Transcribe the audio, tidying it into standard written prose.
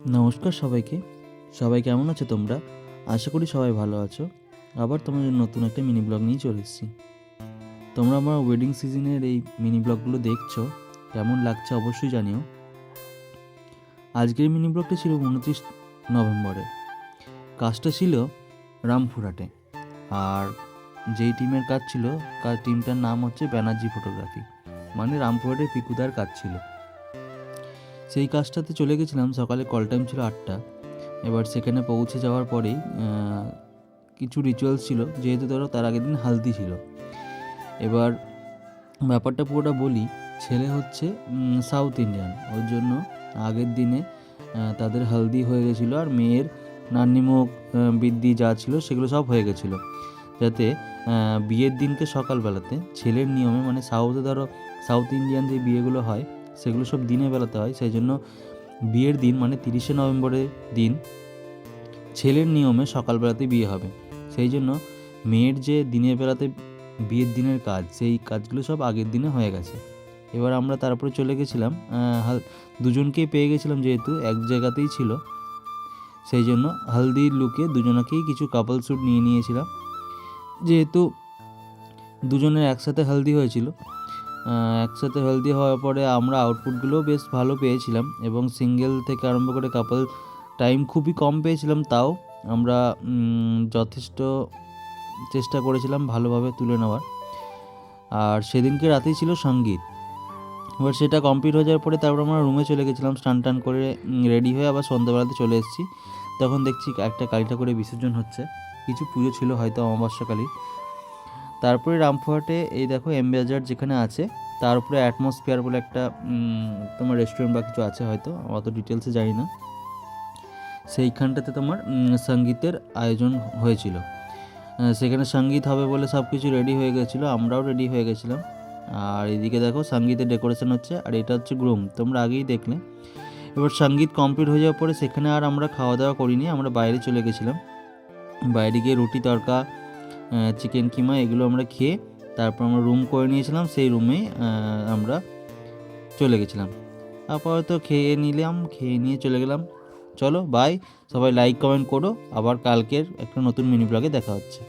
নমস্কার সবাইকে। সবাই কেমন আছো তোমরা? আশা করি সবাই ভালো আছো। আবার তোমাদের নতুন একটা মিনি ব্লগ নিয়ে চলে এসেছি। তোমরা আমার ওয়েডিং সিজনের এই মিনি ব্লগগুলো দেখছো, কেমন লাগছে অবশ্যই জানিও। আজকের মিনি ব্লগটা ছিল 29 নভেম্বরে। কাজটা ছিল রামপুরহাটে। আর যেই টিমের কাজ ছিল, টিমটার নাম হচ্ছে ব্যানার্জি ফটোগ্রাফি, মানে রামপুরহাটের পিকুদার কাজ ছিল। সেই কাজটাতে চলে গেছিলাম, সকালে কল টাইম ছিল 8টা। এবার সেখানে পৌঁছে যাওয়ার পরেই কিছু রিচুয়ালস ছিল, যেহেতু ধরো তার আগের দিন হালদি ছিল। এবার ব্যাপারটা পুরোটা বলি, ছেলে হচ্ছে সাউথ ইন্ডিয়ান, ওর জন্য আগের দিনে তাদের হালদি হয়ে গেছিলো, আর মেয়ের নান্নিমুখ বৃদ্ধি যা ছিল সেগুলো সব হয়ে গেছিলো, যাতে বিয়ের দিনকে সকালবেলাতে ছেলের নিয়মে, মানে সাউথে ধরো সাউথ ইন্ডিয়ান যে বিয়েগুলো হয় সেগুলো সব দিনের বেলাতে হয়, সেই জন্য বিয়ের দিন মানে 30শে নভেম্বরের দিন ছেলের নিয়মে সকালবেলাতে বিয়ে হবে। সেই জন্য মেয়ের যে দিনের বেলাতে বিয়ের দিনের কাজ, সেই কাজগুলো সব আগের দিনে হয়ে গেছে। এবার আমরা তারপরে চলে গেছিলাম, দুজনকেই পেয়ে গেছিলাম, যেহেতু এক জায়গাতেই ছিল, সেই জন্য হালদির লুকে দুজনাকেই কিছু কাপল শ্যুট নিয়ে নিয়েছিলাম, যেহেতু দুজনের একসাথে হালদি হয়েছিল। একসাথে হেলদি হওয়ার পরে আমরা আউটপুটগুলোও বেশ ভালো পেয়েছিলাম, এবং সিঙ্গেল থেকে আরম্ভ করে কাপল টাইম খুবই কম পেয়েছিলাম, তাও আমরা যথেষ্ট চেষ্টা করেছিলাম ভালোভাবে তুলে নেওয়ার। আর সেদিনকে রাতেই ছিল সঙ্গীত। এবার সেটা কমপ্লিট হয়ে যাওয়ার পরে তারপর আমরা রুমে চলে গেছিলাম, স্নান টান করে রেডি হয়ে আবার সন্ধ্যাবেলাতে চলে এসেছি। তখন দেখছি একটা কালী ঠাকুরের বিসর্জন হচ্ছে, কিছু পুজো ছিল হয়তো অমাবস্যাকালী। তারপরে রামপুরহাটে এই দেখো এমবাজার যেখানে আছে, তার উপরে অ্যাটমসফিয়ার বলে একটা তোমার রেস্টুরেন্ট বা কিছু আছে, হয়তো অত ডিটেলসে জানি না। সেইখানটাতে তোমার সঙ্গীতের আয়োজন হয়েছিল। সেখানে সঙ্গীত হবে বলে সব কিছু রেডি হয়ে গেছিলো, আমরাও রেডি হয়ে গেছিলাম। আর এদিকে দেখো সঙ্গীতের ডেকোরেশন হচ্ছে, আর এটা হচ্ছে গ্রুম, তোমরা আগেই দেখলে। এবার সঙ্গীত কমপ্লিট হয়ে যাওয়ার পরে সেখানে আর আমরা খাওয়া দাওয়া করিনি, আমরা বাইরে চলে গেছিলাম। বাইরে গিয়ে রুটি তড়কা, চিকেন কিমা এগুলো আমরা খেয়ে তারপর আমরা রুম করে নিয়েছিলাম, সেই রুমেই আমরা চলে গেছিলাম। আপাতত খেয়ে নিয়ে চলে গেলাম। চলো বাই, সবাই লাইক কমেন্ট করো, আবার কালকের একটা নতুন মিনি ব্লগে দেখা হচ্ছে।